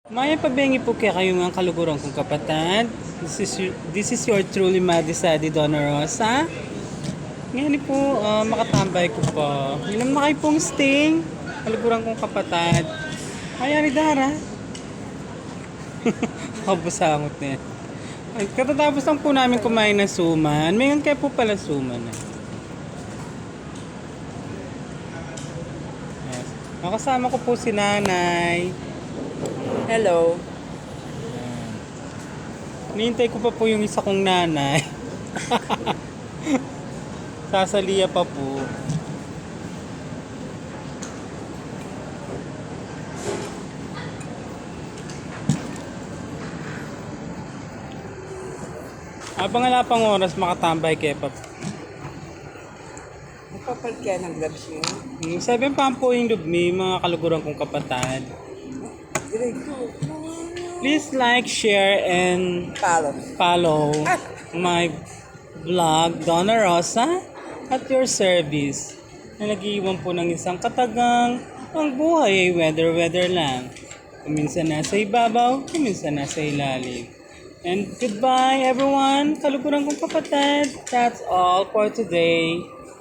Maya pabengi po kaya kayo mga kaluguran kong kapatid. This is your truly Madisadi Donna Rosa. Ngayon po, makatambay ko po. Inom na kayo pong sting. Kaluguran kong kapatid. Ay, ari Dara. Kabusangot na yan. Ay, katatapos lang po namin kumain ng suman. Mayroon kayo po pala suman. Yes. Kasama ko po si nanay. Hello. Nihintay ko pa po yung isa kong nanay. Sasaliya pa po. Habang wala pang oras, makatambay kayo pa. Magpapalit kaya ng gloves mo? 7 pa po yung lubmi, mga kaluguran kong kapatid. Diretso. Please like, share, and Follow. follow my vlog, Donna Rosa, at your service. Na nag-iwan po ng isang katagang ang buhay ay weather lang. Kuminsan nasa ibabaw, kuminsan nasa ilalim. And goodbye everyone, kaluguran kong kapatid. That's all for today.